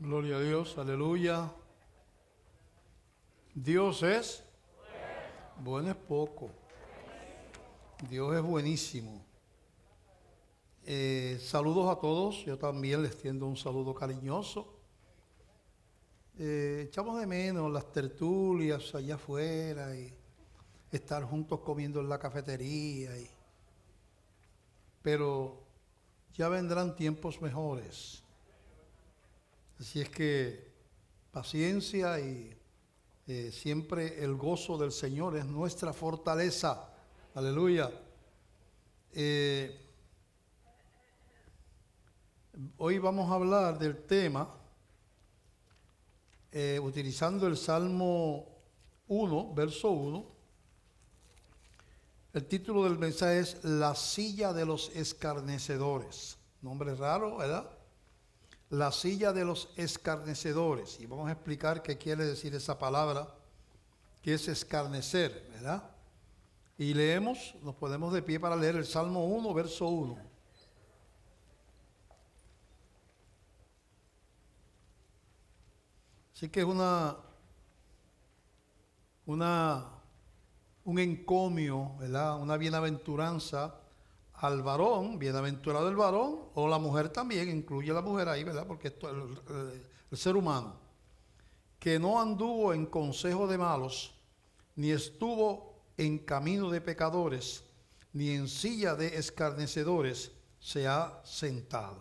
Gloria a Dios, aleluya. Dios es bueno, es poco. Dios es buenísimo. Saludos a todos. Yo también les tiendo un saludo cariñoso. Echamos de menos las tertulias allá afuera y estar juntos comiendo en la cafetería. Pero ya vendrán tiempos mejores. Así es que paciencia y siempre el gozo del Señor es nuestra fortaleza. Aleluya. Hoy vamos a hablar del tema utilizando el Salmo 1, verso 1. El título del mensaje es La silla de los escarnecedores. Nombre raro, ¿verdad? La silla de los escarnecedores. Y vamos a explicar qué quiere decir esa palabra, que es escarnecer, ¿verdad? Y leemos, nos ponemos de pie para leer el Salmo 1, verso 1. Así que es un encomio, ¿verdad? Una bienaventuranza al varón, bienaventurado el varón, o la mujer también, incluye a la mujer ahí, ¿verdad? Porque esto, el ser humano, que no anduvo en consejo de malos, ni estuvo en camino de pecadores, ni en silla de escarnecedores se ha sentado.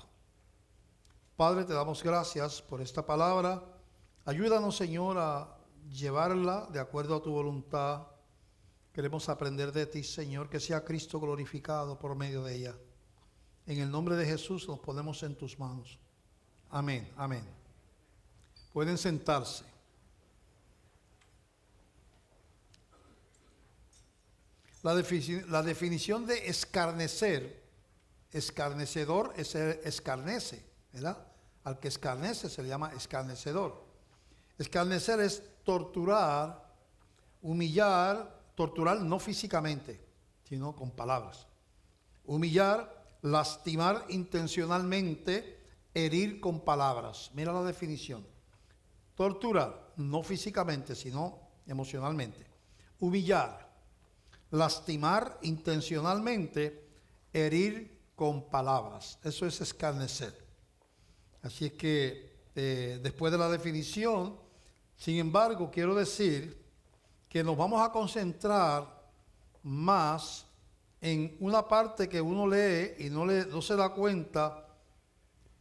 Padre, te damos gracias por esta palabra. Ayúdanos, Señor, a llevarla de acuerdo a tu voluntad. Queremos aprender de ti, Señor, que sea Cristo glorificado por medio de ella. En el nombre de Jesús nos ponemos en tus manos. Amén, amén. Pueden sentarse. La definición de escarnecer, escarnecedor es escarnece, ¿verdad? Al que escarnece se le llama escarnecedor. Escarnecer es torturar, humillar, torturar no físicamente, sino con palabras. Humillar, lastimar intencionalmente, herir con palabras. Mira la definición. Torturar, no físicamente, sino emocionalmente. Humillar, lastimar intencionalmente, herir con palabras. Eso es escarnecer. Así es que después de la definición, sin embargo, quiero decir que nos vamos a concentrar más en una parte que uno lee y no se da cuenta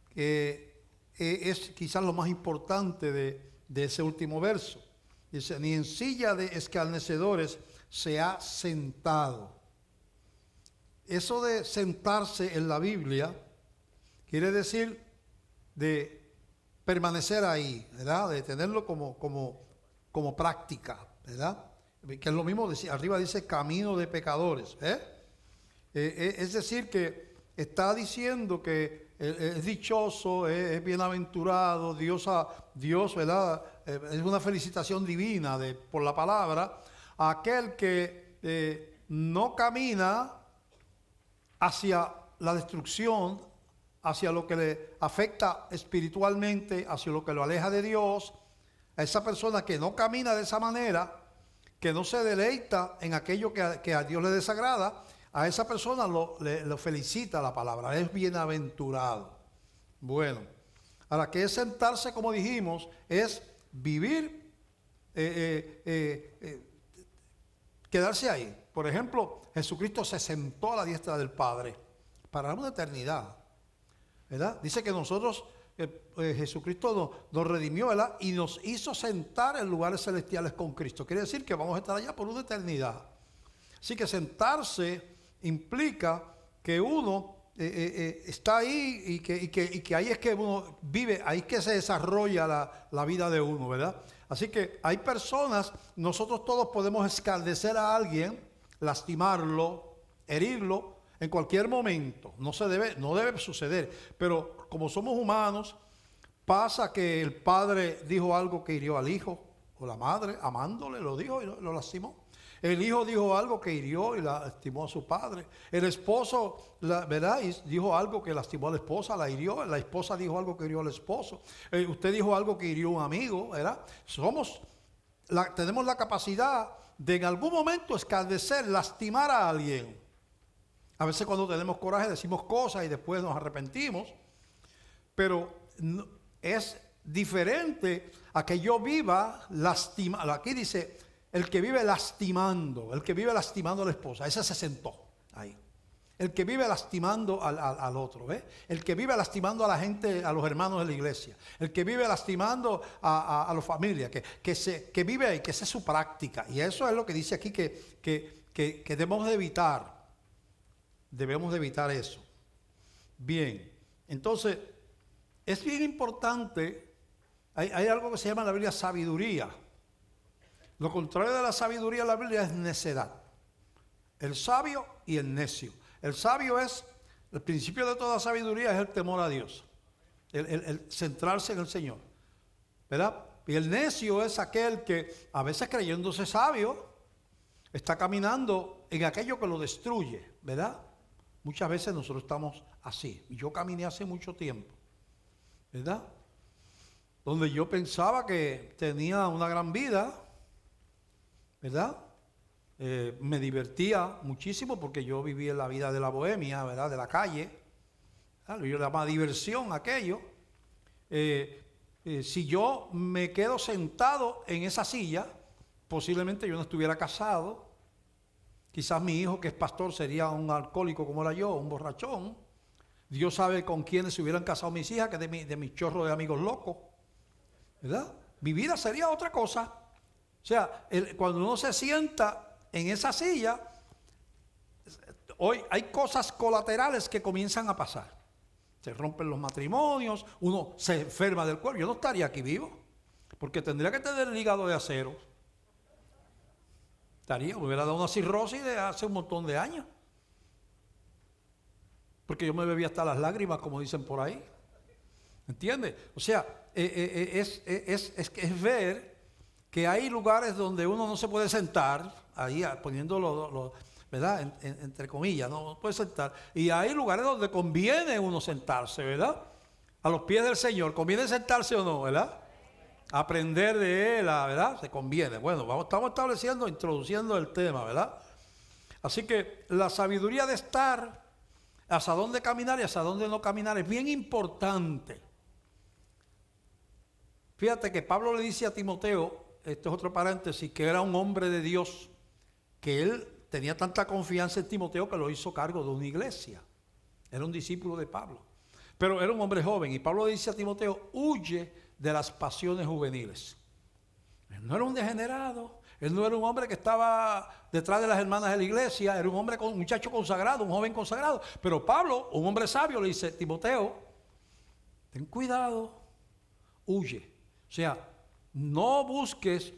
que es quizás lo más importante de ese último verso. Dice, ni en silla de escarnecedores se ha sentado. Eso de sentarse en la Biblia quiere decir de permanecer ahí, ¿verdad? De tenerlo como práctica, ¿verdad? Que es lo mismo, arriba dice camino de pecadores, es decir, que está diciendo que es dichoso, es bienaventurado, Dios, ¿verdad? Es una felicitación divina por la palabra, a aquel que no camina hacia la destrucción, hacia lo que le afecta espiritualmente, hacia lo que lo aleja de Dios. A esa persona que no camina de esa manera, que no se deleita en aquello que a Dios le desagrada, a esa persona lo felicita la palabra, es bienaventurado. Bueno, ahora, que es sentarse, como dijimos, es vivir, quedarse ahí. Por ejemplo, Jesucristo se sentó a la diestra del Padre para una eternidad, ¿verdad? Dice que nosotros, Jesucristo nos redimió, ¿verdad? Y nos hizo sentar en lugares celestiales con Cristo. Quiere decir que vamos a estar allá por una eternidad. Así que sentarse implica que uno está ahí y que ahí es que uno vive, ahí es que se desarrolla la vida de uno, ¿verdad? Así que hay personas, nosotros todos podemos escarnecer a alguien, lastimarlo, herirlo, en cualquier momento. No debe suceder, pero como somos humanos, pasa que el padre dijo algo que hirió al hijo, o la madre, amándole, lo dijo y lo lastimó. El hijo dijo algo que hirió y lastimó a su padre. El esposo, ¿verdad? Dijo algo que lastimó a la esposa, la hirió. La esposa dijo algo que hirió al esposo. Usted dijo algo que hirió a un amigo, ¿verdad? Tenemos la capacidad de en algún momento escarnecer, lastimar a alguien. A veces cuando tenemos coraje decimos cosas y después nos arrepentimos. Pero es diferente a que yo viva lastimando. Aquí dice, el que vive lastimando a la esposa, ese se sentó ahí. El que vive lastimando al otro, ¿ves? El que vive lastimando a la gente, a los hermanos de la iglesia. El que vive lastimando a la familia, que vive ahí, que esa es su práctica. Y eso es lo que dice aquí que debemos de evitar. Debemos de evitar eso. Bien, entonces, es bien importante, hay algo que se llama en la Biblia sabiduría. Lo contrario de la sabiduría en la Biblia es necedad. El sabio y el necio. El sabio es, el principio de toda sabiduría es el temor a Dios. El centrarse en el Señor. ¿Verdad? Y el necio es aquel que a veces creyéndose sabio está caminando en aquello que lo destruye. ¿Verdad? Muchas veces nosotros estamos así. Yo caminé hace mucho tiempo. ¿Verdad? Donde yo pensaba que tenía una gran vida. ¿Verdad? Me divertía muchísimo porque yo vivía la vida de la bohemia, ¿verdad? De la calle. ¿Verdad? Yo le llamaba diversión aquello. Si yo me quedo sentado en esa silla, posiblemente yo no estuviera casado. Quizás mi hijo, que es pastor, sería un alcohólico como era yo, un borrachón. Dios sabe con quiénes se hubieran casado mis hijas, que de mis chorros de amigos locos. ¿Verdad? Mi vida sería otra cosa. O sea, cuando uno se sienta en esa silla, hoy hay cosas colaterales que comienzan a pasar. Se rompen los matrimonios, uno se enferma del cuerpo. Yo no estaría aquí vivo, porque tendría que tener el hígado de acero. Me hubiera dado una cirrosis de hace un montón de años. Porque yo me bebía hasta las lágrimas, como dicen por ahí. ¿Entiendes? O sea, es ver que hay lugares donde uno no se puede sentar, ahí poniéndolo, ¿verdad? Entre comillas, no puede sentar. Y hay lugares donde conviene uno sentarse, ¿verdad? A los pies del Señor, ¿conviene sentarse o no, verdad? Aprender de Él, ¿verdad? Se conviene. Bueno, estamos introduciendo el tema, ¿verdad? Así que la sabiduría de estar, hacia dónde caminar y hacia dónde no caminar, es bien importante. Fíjate que Pablo le dice a Timoteo, esto es otro paréntesis, que era un hombre de Dios, que él tenía tanta confianza en Timoteo que lo hizo cargo de una iglesia. Era un discípulo de Pablo. Pero era un hombre joven y Pablo le dice a Timoteo, huye de las pasiones juveniles. Él no era un degenerado, él no era un hombre que estaba detrás de las hermanas de la iglesia, era un muchacho consagrado, un joven consagrado. Pero Pablo, un hombre sabio, le dice, Timoteo, ten cuidado, huye. O sea, no busques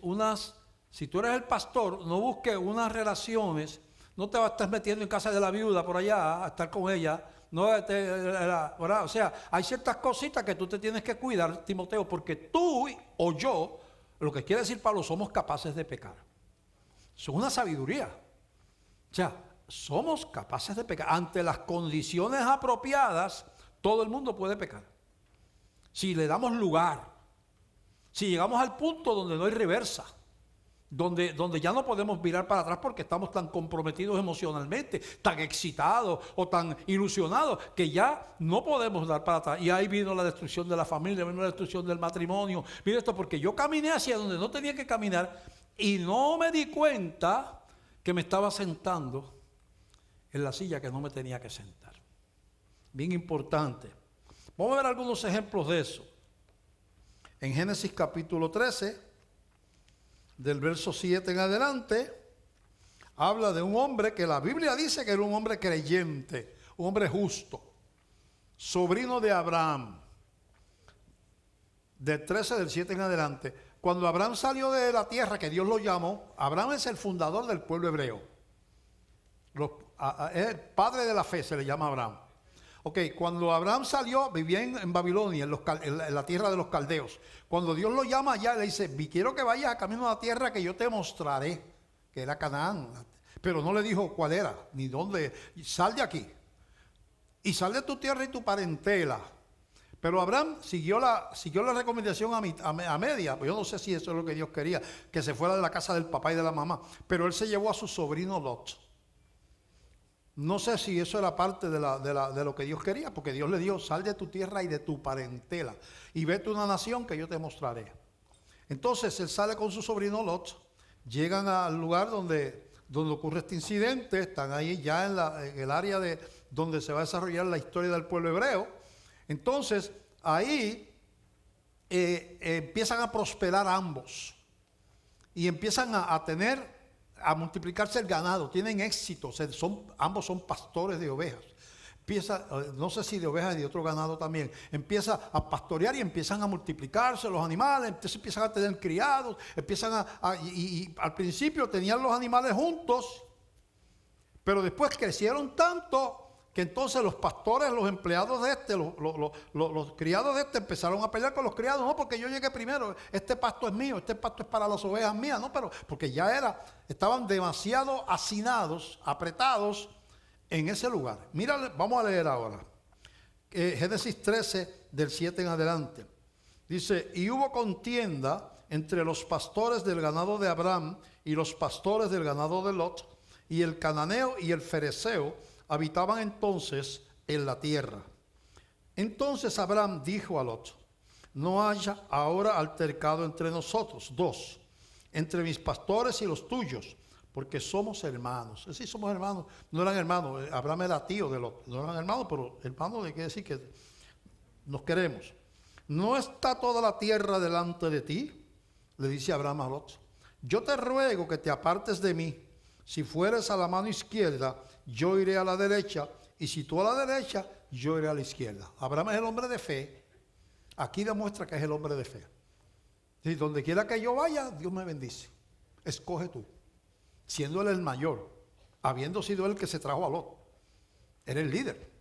si tú eres el pastor, no busques unas relaciones, no te vas a estar metiendo en casa de la viuda por allá, a estar con ella. No, o sea, hay ciertas cositas que tú te tienes que cuidar, Timoteo, porque tú o yo, lo que quiere decir Pablo, somos capaces de pecar. Eso es una sabiduría. O sea, somos capaces de pecar. Ante las condiciones apropiadas, todo el mundo puede pecar. Si le damos lugar, si llegamos al punto donde no hay reversa, donde ya no podemos virar para atrás porque estamos tan comprometidos emocionalmente, tan excitados o tan ilusionados que ya no podemos dar para atrás. Y ahí vino la destrucción de la familia, vino la destrucción del matrimonio. Mira esto, porque yo caminé hacia donde no tenía que caminar y no me di cuenta que me estaba sentando en la silla que no me tenía que sentar. Bien importante. Vamos a ver algunos ejemplos de eso. En Génesis capítulo 13, del verso 7 en adelante, habla de un hombre que la Biblia dice que era un hombre creyente, un hombre justo, sobrino de Abraham. Del 13, del 7 en adelante. Cuando Abraham salió de la tierra que Dios lo llamó, Abraham es el fundador del pueblo hebreo. Es el padre de la fe, se le llama Abraham. Ok, cuando Abraham salió, vivía en Babilonia, en la tierra de los caldeos. Cuando Dios lo llama allá, le dice, quiero que vayas a camino a la tierra que yo te mostraré. que era Canaán. Pero no le dijo cuál era, ni dónde. Sal de aquí. Y sal de tu tierra y tu parentela. Pero Abraham siguió la recomendación a media. Pues yo no sé si eso es lo que Dios quería, que se fuera de la casa del papá y de la mamá. Pero él se llevó a su sobrino Lot. No sé si eso era parte de lo que Dios quería, porque Dios le dijo, sal de tu tierra y de tu parentela, y vete a una nación que yo te mostraré. Entonces él sale con su sobrino Lot, llegan al lugar donde ocurre este incidente, están ahí ya en el área donde se va a desarrollar la historia del pueblo hebreo. Entonces ahí empiezan a prosperar ambos, y empiezan a multiplicarse el ganado, tienen éxito, ambos son pastores de ovejas. No sé si de ovejas y de otro ganado también, empieza a pastorear y empiezan a multiplicarse los animales, entonces empiezan a tener criados, y al principio tenían los animales juntos, pero después crecieron tanto que entonces los pastores, los empleados de los criados de empezaron a pelear con los criados. No, porque yo llegué primero, este pasto es mío, este pasto es para las ovejas mías. No, pero porque estaban demasiado hacinados, apretados en ese lugar. Mira, vamos a leer ahora Génesis 13 del 7 en adelante. Dice, y hubo contienda entre los pastores del ganado de Abraham y los pastores del ganado de Lot, y el cananeo y el fereceo habitaban entonces en la tierra. Entonces Abraham dijo a Lot, no haya ahora altercado entre nosotros dos, entre mis pastores y los tuyos, porque somos hermanos. Sí, somos hermanos. No eran hermanos, Abraham era tío de Lot. No eran hermanos, pero hermanos quiere decir que nos queremos. ¿No está toda la tierra delante de ti? Le dice Abraham a Lot. Yo te ruego que te apartes de mí. Si fueres a la mano izquierda, yo iré a la derecha, y si tú a la derecha, yo iré a la izquierda. Abraham es el hombre de fe. Aquí demuestra que es el hombre de fe. Y donde quiera que yo vaya, Dios me bendice. Escoge tú. Siendo él el mayor, habiendo sido él el que se trajo a Lot. Era el líder,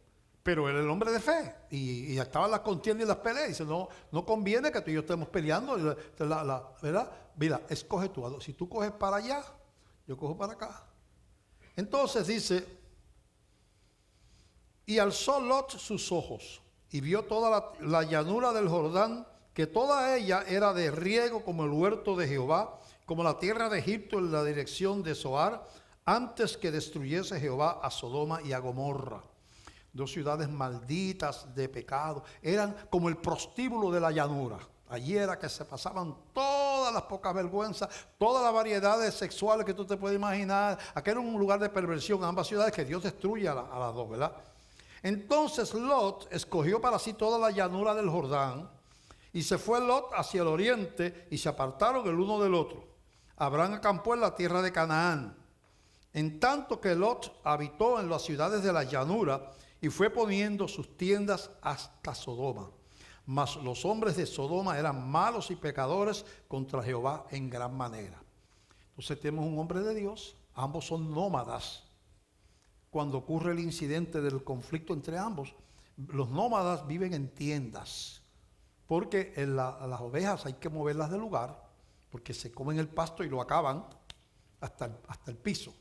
pero él era el hombre de fe. Y estaban las contiendas y las peleas. Y dice, no conviene que tú y yo estemos peleando. ¿Verdad? Mira, escoge tú. Si tú coges para allá, yo cojo para acá. Entonces dice, y alzó Lot sus ojos y vio toda la llanura del Jordán, que toda ella era de riego como el huerto de Jehová, como la tierra de Egipto en la dirección de Zoar, antes que destruyese Jehová a Sodoma y a Gomorra. Dos ciudades malditas de pecado, eran como el prostíbulo de la llanura. Allí era que se pasaban todas las pocas vergüenzas, todas las variedades sexuales que tú te puedes imaginar. Aquel era un lugar de perversión, ambas ciudades que Dios destruye a las dos, ¿verdad? Entonces Lot escogió para sí toda la llanura del Jordán, y se fue Lot hacia el oriente, y se apartaron el uno del otro. Abraham acampó en la tierra de Canaán, en tanto que Lot habitó en las ciudades de la llanura, y fue poniendo sus tiendas hasta Sodoma. Mas los hombres de Sodoma eran malos y pecadores contra Jehová en gran manera. Entonces tenemos un hombre de Dios, ambos son nómadas. Cuando ocurre el incidente del conflicto entre ambos, los nómadas viven en tiendas, porque las ovejas hay que moverlas del lugar, porque se comen el pasto y lo acaban hasta el piso,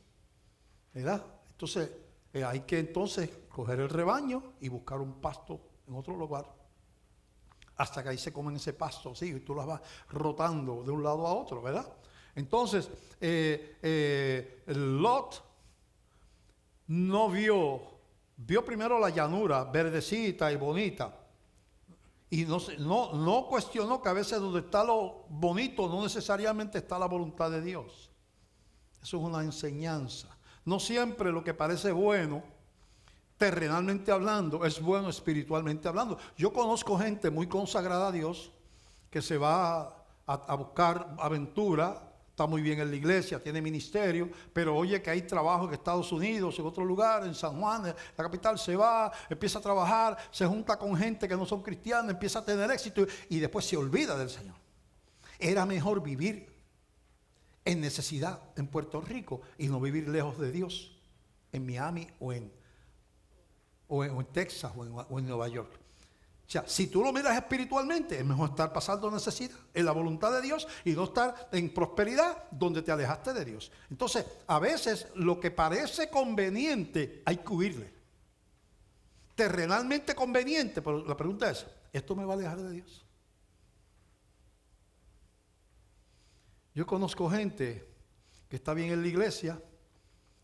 ¿verdad? Entonces hay que entonces coger el rebaño y buscar un pasto en otro lugar, hasta que ahí se comen ese pasto, ¿sí? Y tú las vas rotando de un lado a otro, ¿verdad? Entonces, Lot no vio primero la llanura, verdecita y bonita, y no cuestionó que a veces donde está lo bonito no necesariamente está la voluntad de Dios. Eso es una enseñanza. No siempre lo que parece bueno, terrenalmente hablando, es bueno espiritualmente hablando. Yo conozco gente muy consagrada a Dios que se va a buscar aventura, está muy bien en la iglesia, tiene ministerio, pero oye que hay trabajo en Estados Unidos, en otro lugar, en San Juan, la capital, se va, empieza a trabajar, se junta con gente que no son cristianos, empieza a tener éxito y después se olvida del Señor. Era mejor vivir en necesidad en Puerto Rico y no vivir lejos de Dios, en Miami o en Texas o en Nueva York. O sea, si tú lo miras espiritualmente, es mejor estar pasando necesidad en la voluntad de Dios y no estar en prosperidad donde te alejaste de Dios. Entonces, a veces lo que parece conveniente hay que huirle. Terrenalmente conveniente, pero la pregunta es, ¿esto me va a alejar de Dios? Yo conozco gente que está bien en la iglesia,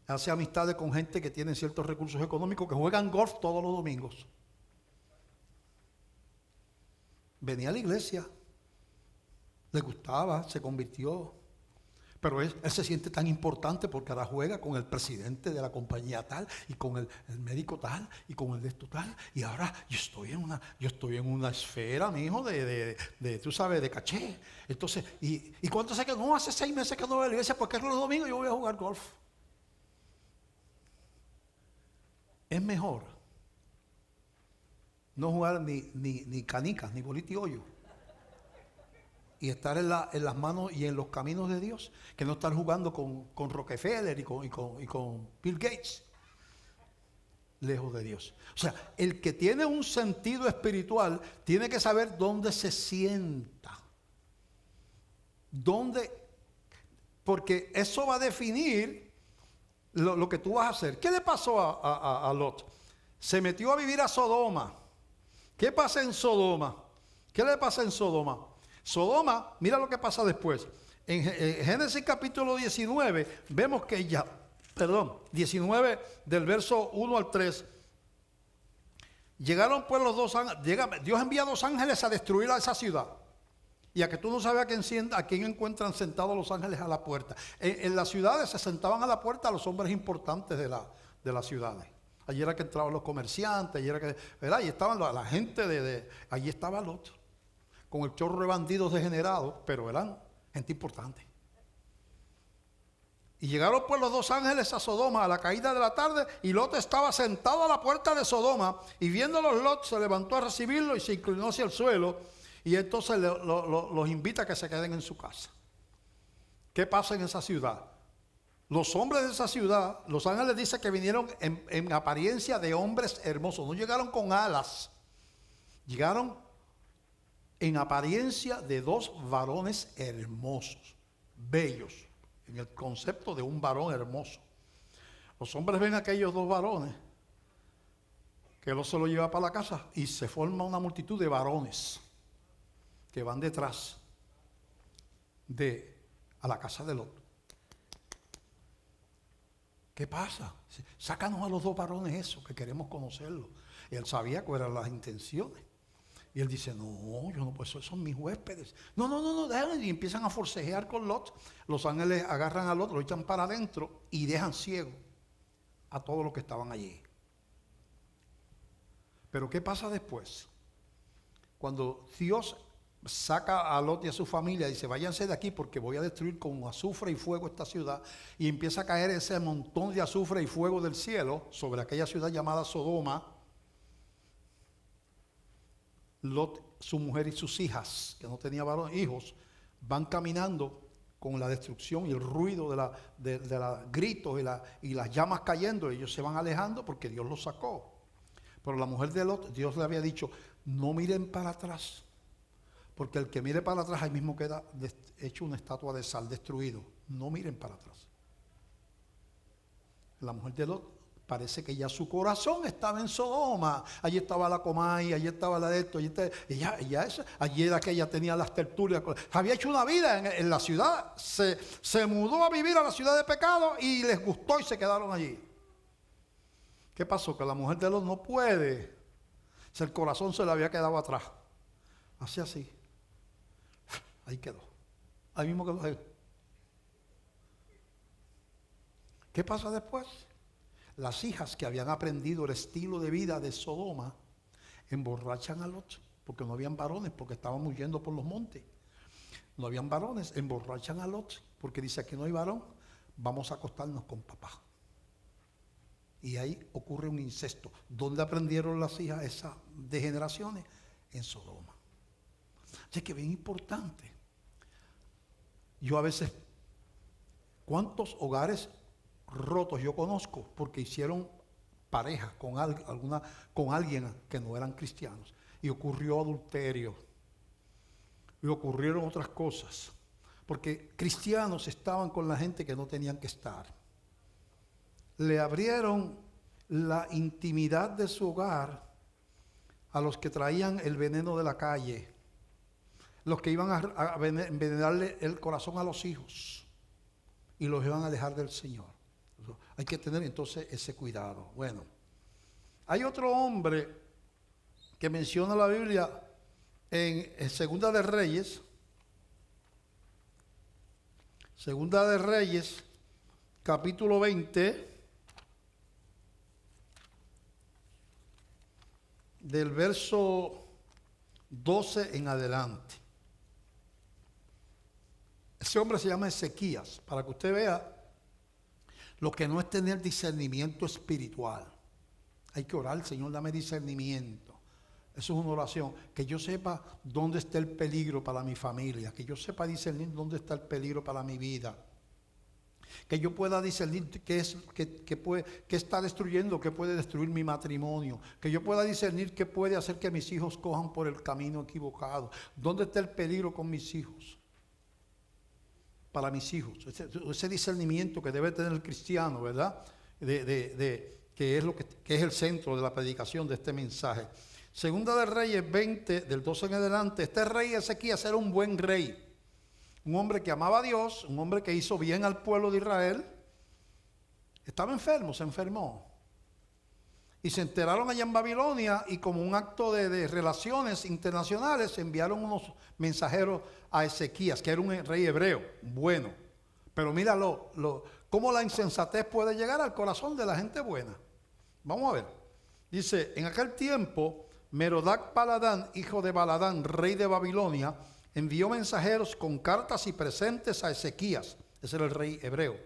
hace amistades con gente que tiene ciertos recursos económicos, que juegan golf todos los domingos. Venía a la iglesia, le gustaba, se convirtió, pero él se siente tan importante porque ahora juega con el presidente de la compañía tal y con el médico tal y con el de esto tal, y ahora yo estoy en una esfera, mijo, tú sabes, de caché. Entonces, ¿y cuánto sé que no? Hace 6 meses que no voy a la iglesia porque los domingos yo voy a jugar golf. Es mejor no jugar ni canicas, ni bolita y hoyo, y estar en las manos y en los caminos de Dios, que no estar jugando con Rockefeller y con Bill Gates, lejos de Dios. O sea, el que tiene un sentido espiritual tiene que saber dónde se sienta, porque eso va a definir lo que tú vas a hacer. ¿Qué le pasó a Lot? Se metió a vivir a Sodoma. ¿Qué pasa en Sodoma? ¿Qué le pasa en Sodoma? Sodoma, mira lo que pasa después. En Génesis capítulo 19, vemos que 19 del verso 1 al 3. Llegaron pues los 2 ángeles, Dios envía 2 ángeles a destruir a esa ciudad. Y a que tú no sabes a quién encuentran sentados los ángeles a la puerta. En las ciudades se sentaban a la puerta los hombres importantes de las ciudades. Allí era que entraban los comerciantes, allí era que, ¿verdad? Allí estaban la gente allí estaba Lot, con el chorro de bandidos degenerados, pero eran gente importante. Y llegaron pues los 2 ángeles a Sodoma a la caída de la tarde, y Lot estaba sentado a la puerta de Sodoma, y viéndolos Lot se levantó a recibirlo y se inclinó hacia el suelo, y entonces los invita a que se queden en su casa. ¿Qué pasa en esa ciudad? Los hombres de esa ciudad, los ángeles dicen que vinieron en apariencia de hombres hermosos. No llegaron con alas. Llegaron en apariencia de 2 varones hermosos, bellos, en el concepto de un varón hermoso. Los hombres ven a aquellos 2 varones, que Lot se lo lleva para la casa, y se forma una multitud de varones que van detrás a la casa de Lot. ¿Qué pasa? Sácanos a los 2 varones esos, que queremos conocerlos. Y él sabía cuáles eran las intenciones. Y él dice, no, yo no, pues esos son mis huéspedes. No, déjenlo. Y empiezan a forcejear con Lot. Los ángeles agarran a Lot, lo echan para adentro y dejan ciego a todos los que estaban allí. Pero ¿qué pasa después? Cuando Dios saca a Lot y a su familia y dice, váyanse de aquí porque voy a destruir con azufre y fuego esta ciudad, y empieza a caer ese montón de azufre y fuego del cielo sobre aquella ciudad llamada Sodoma. Lot, su mujer y sus hijas, que no tenía hijos, van caminando con la destrucción y el ruido de los gritos y las llamas cayendo. Ellos se van alejando porque Dios los sacó. Pero la mujer de Lot, Dios le había dicho, no miren para atrás, porque el que mire para atrás ahí mismo queda hecho una estatua de sal, destruido. No miren para atrás. La mujer de Lot, parece que ya su corazón estaba en Sodoma. Allí estaba la Comay, allí estaba la de esto, allí era que ella tenía las tertulias. Había hecho una vida en la ciudad, se mudó a vivir a la ciudad de pecado y les gustó y se quedaron allí. ¿Qué pasó? Que la mujer de Lot no puede. El corazón se le había quedado atrás. Así. Ahí quedó. Ahí mismo quedó él. ¿Qué pasa después? Las hijas que habían aprendido el estilo de vida de Sodoma emborrachan a Lot, porque no habían varones, porque estaban huyendo por los montes. No habían varones, emborrachan a Lot, porque dice, aquí no hay varón, vamos a acostarnos con papá. Y ahí ocurre un incesto. ¿Dónde aprendieron las hijas esas degeneraciones? En Sodoma. Así que bien importante. Yo a veces, ¿cuántos hogares rotos yo conozco porque hicieron pareja con alguien que no eran cristianos? y ocurrió adulterio y ocurrieron otras cosas, porque cristianos estaban con la gente que no tenían que estar. Le abrieron la intimidad de su hogar a los que traían el veneno de la calle, los que iban a envenenarle el corazón a los hijos y los iban a alejar del Señor. Hay que tener entonces ese cuidado. Bueno, hay otro hombre que menciona la Biblia en Segunda de Reyes. Segunda de Reyes, capítulo 20, del verso 12 en adelante. Ese hombre se llama Ezequías, para que usted vea lo que no es tener discernimiento espiritual. Hay que orar, Señor, dame discernimiento. Eso es una oración, que yo sepa dónde está el peligro para mi familia, que yo sepa discernir dónde está el peligro para mi vida, que yo pueda discernir qué está destruyendo, qué puede destruir mi matrimonio, que yo pueda discernir qué puede hacer que mis hijos cojan por el camino equivocado, dónde está el peligro con mis hijos, para mis hijos, ese discernimiento que debe tener el cristiano, ¿verdad? Que es el centro de la predicación de este mensaje. Segunda de Reyes 20, del 12 en adelante. Este rey Ezequías era un buen rey, un hombre que amaba a Dios, un hombre que hizo bien al pueblo de Israel. Estaba enfermo, se enfermó. Y se enteraron allá en Babilonia, y como un acto de relaciones internacionales enviaron unos mensajeros a Ezequías, que era un rey hebreo, bueno. Pero míralo, cómo la insensatez puede llegar al corazón de la gente buena. Vamos a ver. Dice, en aquel tiempo, Merodac Baladán, hijo de Baladán, rey de Babilonia, envió mensajeros con cartas y presentes a Ezequías, ese era el rey hebreo,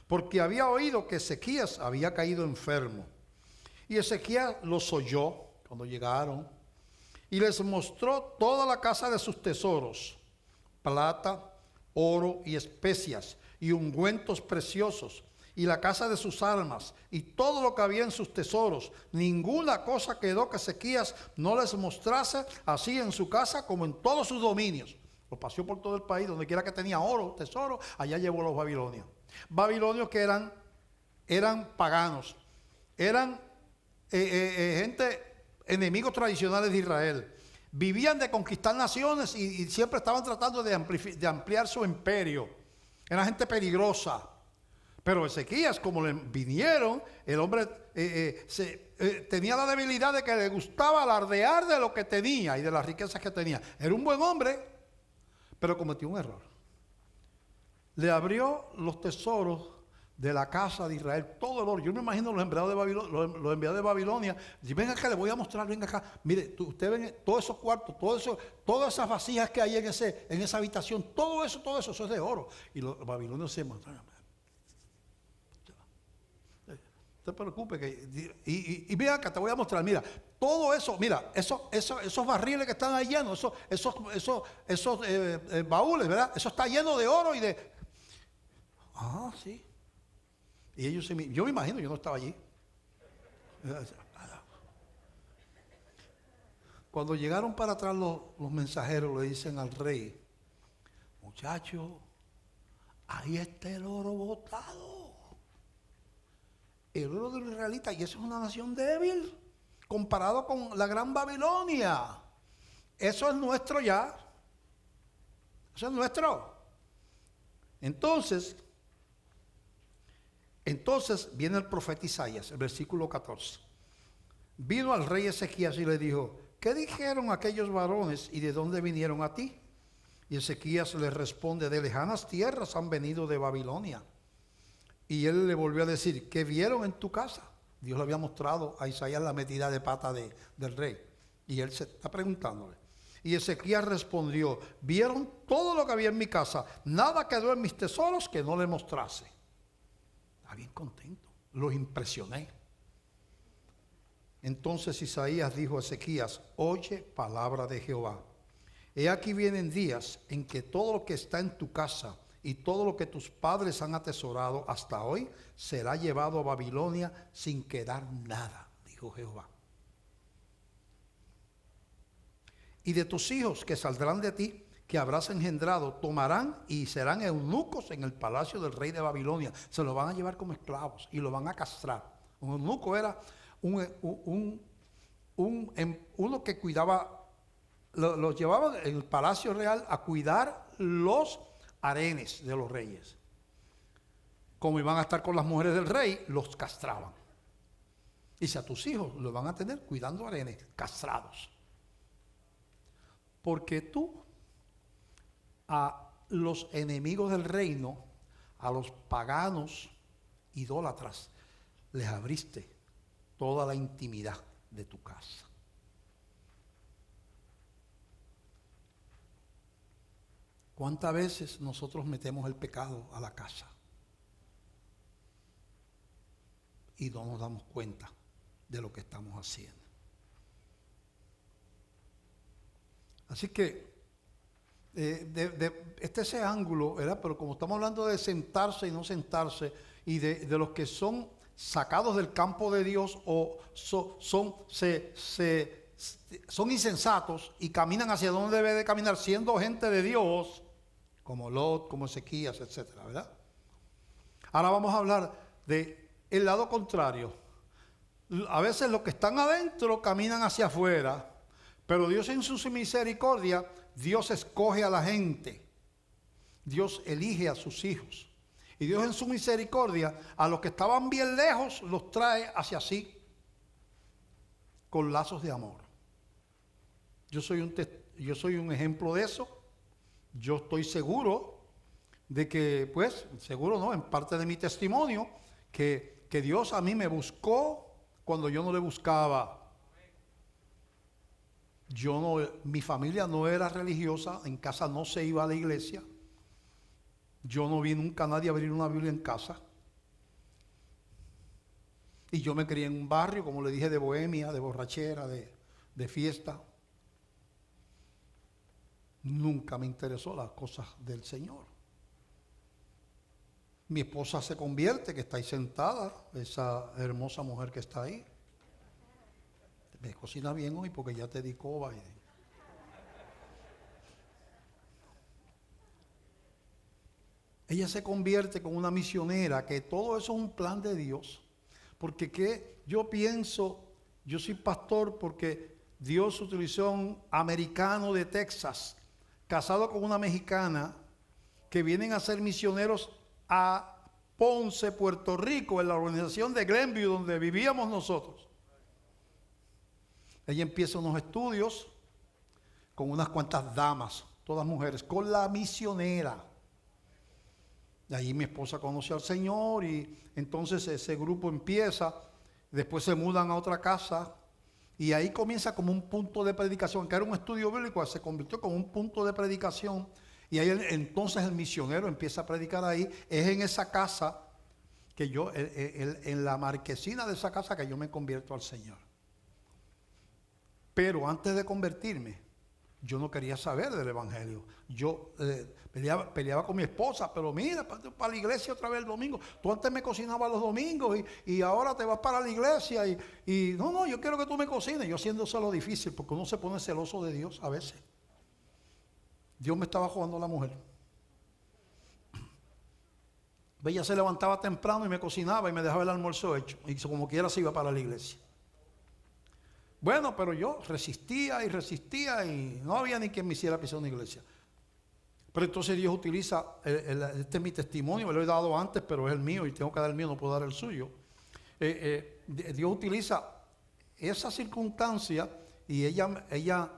porque había oído que Ezequías había caído enfermo. Y Ezequías los oyó cuando llegaron y les mostró toda la casa de sus tesoros, plata, oro y especias y ungüentos preciosos, y la casa de sus armas y todo lo que había en sus tesoros. Ninguna cosa quedó que Ezequías no les mostrase, así en su casa como en todos sus dominios. Lo paseó por todo el país, donde quiera que tenía oro, tesoro, allá llevó a los babilonios. Babilonios que eran paganos, eran gente, enemigos tradicionales de Israel. Vivían de conquistar naciones y siempre estaban tratando de ampliar su imperio. Era gente peligrosa. Pero Ezequías, como le vinieron, el hombre tenía la debilidad de que le gustaba alardear de lo que tenía y de las riquezas que tenía. Era un buen hombre, pero cometió un error. Le abrió los tesoros de la casa de Israel, todo el oro. Yo me imagino los enviados de Babilonia. Dice, venga acá, le voy a mostrar, venga acá. Mire, usted ve todos esos cuartos, todas esas vasijas que hay en esa habitación, todo eso es de oro. Y los babilonios se mataron. No te preocupes, y mira acá, te voy a mostrar, mira, todo eso, mira, esos barriles que están ahí llenos, esos baúles, ¿verdad? Eso está lleno de oro y de... Ah, sí. Y ellos yo me imagino, yo no estaba allí. Cuando llegaron para atrás los mensajeros, le dicen al rey, muchacho, ahí está el oro botado. El oro de los israelitas, y eso es una nación débil comparado con la gran Babilonia. Eso es nuestro ya. Eso es nuestro. Entonces viene el profeta Isaías, el versículo 14. Vino al rey Ezequías y le dijo, ¿qué dijeron aquellos varones y de dónde vinieron a ti? Y Ezequías le responde, de lejanas tierras han venido de Babilonia. Y él le volvió a decir, ¿qué vieron en tu casa? Dios le había mostrado a Isaías la metida de pata del rey. Y él se está preguntándole. Y Ezequías respondió, vieron todo lo que había en mi casa, nada quedó en mis tesoros que no le mostrase. Está bien contento, los impresioné. Entonces Isaías dijo a Ezequías, oye palabra de Jehová. He aquí vienen días en que todo lo que está en tu casa y todo lo que tus padres han atesorado hasta hoy será llevado a Babilonia sin quedar nada, dijo Jehová. y de tus hijos que saldrán de ti, que habrás engendrado, tomarán y serán eunucos en el palacio del rey de Babilonia. Se lo van a llevar como esclavos y lo van a castrar. Un eunuco era uno que cuidaba, los llevaban en el palacio real a cuidar los harenes de los reyes. Como iban a estar con las mujeres del rey, los castraban. Y si a tus hijos los van a tener cuidando harenes, castrados. Porque tú a los enemigos del reino, a los paganos idólatras, les abriste toda la intimidad de tu casa. ¿Cuántas veces nosotros metemos el pecado a la casa y no nos damos cuenta de lo que estamos haciendo? Así que ese ángulo, ¿verdad? Pero como estamos hablando de sentarse y no sentarse, y de los que son sacados del campo de Dios o son insensatos y caminan hacia donde debe de caminar, siendo gente de Dios, como Lot, como Ezequías, etcétera, ¿verdad? Ahora vamos a hablar de el lado contrario. A veces los que están adentro caminan hacia afuera, pero Dios en su misericordia, Dios escoge a la gente. Dios elige a sus hijos. Y Dios en su misericordia, a los que estaban bien lejos, los trae hacia sí con lazos de amor. Yo soy un ejemplo de eso. Yo estoy seguro de que, pues, seguro no, en parte de mi testimonio, que Dios a mí me buscó cuando yo no le buscaba. Mi familia no era religiosa, en casa no se iba a la iglesia. Yo no vi nunca a nadie abrir una Biblia en casa. Y yo me crié en un barrio, como le dije, de bohemia, de borrachera, de fiesta. Nunca me interesó las cosas del Señor. Mi esposa se convierte, que está ahí sentada, esa hermosa mujer que está ahí. Me cocina bien hoy porque ya te di coba. Ella se convierte con una misionera, que todo eso es un plan de Dios. Porque yo pienso, yo soy pastor porque Dios utilizó a un americano de Texas, casado con una mexicana, que vienen a ser misioneros a Ponce, Puerto Rico, en la organización de Glenview, donde vivíamos nosotros. Ella empieza unos estudios con unas cuantas damas, todas mujeres, con la misionera. De ahí mi esposa conoce al Señor y entonces ese grupo empieza, después se mudan a otra casa y ahí comienza como un punto de predicación, que era un estudio bíblico, se convirtió como un punto de predicación y ahí entonces el misionero empieza a predicar ahí. Es en esa casa que yo, en la marquesina de esa casa, que yo me convierto al Señor. Pero antes de convertirme, yo no quería saber del Evangelio. Yo peleaba con mi esposa, pero mira, para la iglesia otra vez el domingo. Tú antes me cocinabas los domingos y ahora te vas para la iglesia y no, yo quiero que tú me cocines. Yo haciéndoselo difícil, porque uno se pone celoso de Dios a veces. Dios me estaba jugando la mujer. Ella se levantaba temprano y me cocinaba y me dejaba el almuerzo hecho. Y como quiera se iba para la iglesia. Bueno, pero yo resistía y no había ni quien me hiciera pisar una iglesia. Pero entonces Dios utiliza, este es mi testimonio, me lo he dado antes, pero es el mío y tengo que dar el mío, no puedo dar el suyo. Dios utiliza esa circunstancia y ella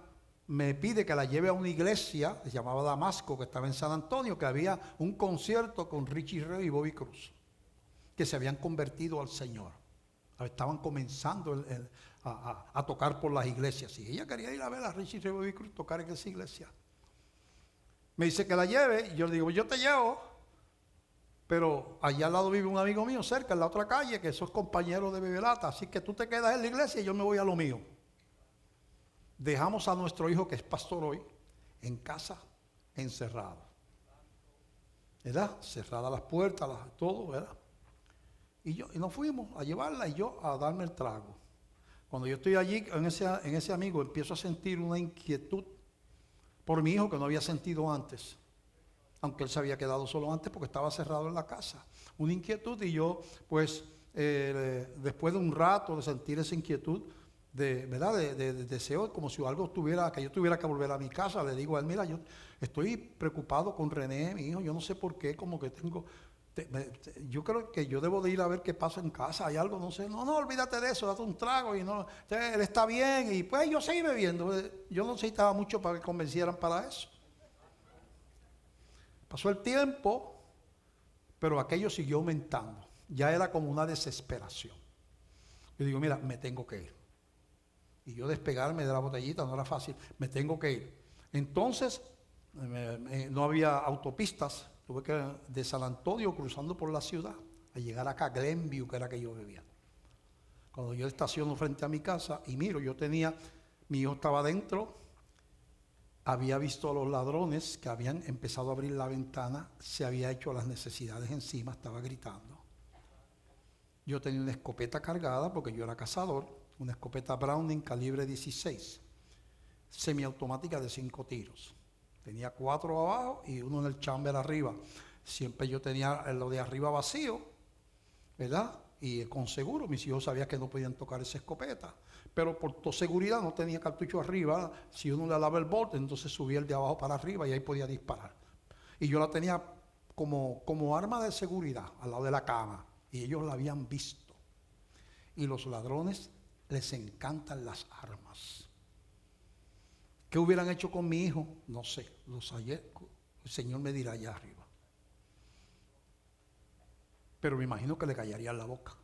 me pide que la lleve a una iglesia, se llamaba Damasco, que estaba en San Antonio, que había un concierto con Richie Ray y Bobby Cruz, que se habían convertido al Señor. Estaban comenzando a tocar por las iglesias. Y ella quería ir a ver a Richie Ray y Bobby Cruz tocar en esa iglesia. Me dice que la lleve, y yo le digo, yo te llevo, pero allá al lado vive un amigo mío cerca, en la otra calle, que sos compañero de Bebelata, así que tú te quedas en la iglesia y yo me voy a lo mío. Dejamos a nuestro hijo, que es pastor hoy, en casa, encerrado. ¿Verdad? Cerradas las puertas, todo, ¿verdad? Y nos fuimos a llevarla y yo a darme el trago. Cuando yo estoy allí en ese amigo, empiezo a sentir una inquietud por mi hijo que no había sentido antes, aunque él se había quedado solo antes porque estaba cerrado en la casa. Una inquietud, y yo pues después de un rato de sentir esa inquietud, ¿verdad? De deseo, como si algo que yo tuviera que volver a mi casa, le digo a él, mira, yo estoy preocupado con René, mi hijo, yo no sé por qué, como que tengo... yo creo que yo debo de ir a ver qué pasa en casa, hay algo, no sé, no, olvídate de eso, date un trago, y no, él está bien, y pues yo seguí bebiendo. Yo no necesitaba mucho para que convencieran para eso. Pasó el tiempo, pero aquello siguió aumentando, ya era como una desesperación. Yo digo, mira, me tengo que ir, y yo despegarme de la botellita no era fácil, me tengo que ir. Entonces no había autopistas. Tuve que de San Antonio cruzando por la ciudad a llegar acá a Glenview, que era que yo vivía. Cuando yo estaciono frente a mi casa y miro, mi hijo estaba adentro, había visto a los ladrones que habían empezado a abrir la ventana, se había hecho las necesidades encima, estaba gritando. Yo tenía una escopeta cargada porque yo era cazador, una escopeta Browning calibre 16, semiautomática de 5 tiros. Tenía 4 abajo y uno en el chamber arriba. Siempre yo tenía lo de arriba vacío, ¿verdad? Y con seguro, mis hijos sabían que no podían tocar esa escopeta. Pero por seguridad no tenía cartucho arriba. Si uno le daba el bote, entonces subía el de abajo para arriba y ahí podía disparar. Y yo la tenía como arma de seguridad al lado de la cama. Y ellos la habían visto. Y los ladrones les encantan las armas. ¿Qué hubieran hecho con mi hijo? No sé, el Señor me dirá allá arriba. Pero me imagino que le callaría en la boca.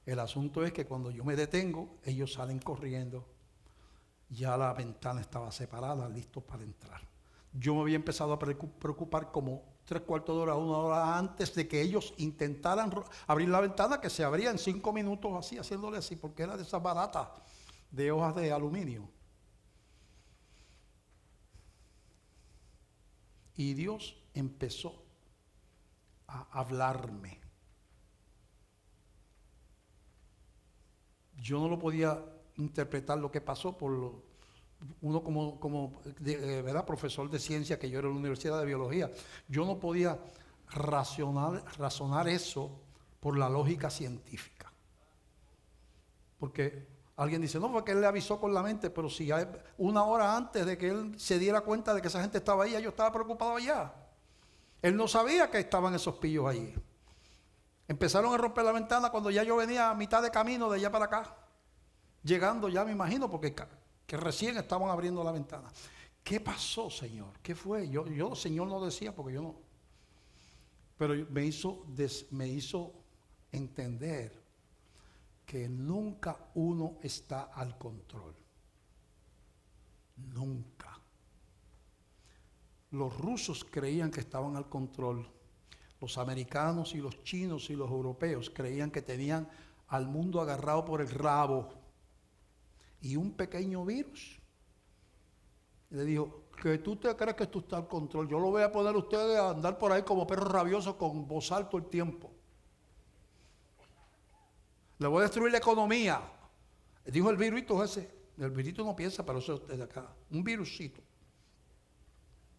El asunto es que cuando yo me detengo, ellos salen corriendo. Ya la ventana estaba separada, listos para entrar. Yo me había empezado a preocupar como 3/4 de hora, 1 hora antes de que ellos intentaran abrir la ventana, que se abría en 5 minutos así, haciéndole así, porque era de esas baratas de hojas de aluminio. Y Dios empezó a hablarme. Yo no lo podía interpretar lo que pasó uno como ¿verdad? Profesor de ciencia que yo era en la Universidad de Biología. Yo no podía razonar eso por la lógica científica. Porque alguien dice, no, porque él le avisó con la mente, pero si 1 hora antes de que él se diera cuenta de que esa gente estaba ahí, yo estaba preocupado allá. Él no sabía que estaban esos pillos allí. Empezaron a romper la ventana cuando ya yo venía a mitad de camino de allá para acá. Llegando ya, me imagino, porque que recién estaban abriendo la ventana. ¿Qué pasó, Señor? ¿Qué fue? Yo Señor, no decía porque yo no. Pero me hizo entender que nunca uno está al control. Nunca. Los rusos creían que estaban al control. Los americanos y los chinos y los europeos creían que tenían al mundo agarrado por el rabo. Y un pequeño virus le dijo, que tú te crees que tú estás al control. Yo lo voy a poner a ustedes a andar por ahí como perros rabiosos con voz alta el tiempo. Le voy a destruir la economía. Dijo el virusito ese. El virusito no piensa, pero eso es de acá. Un virusito.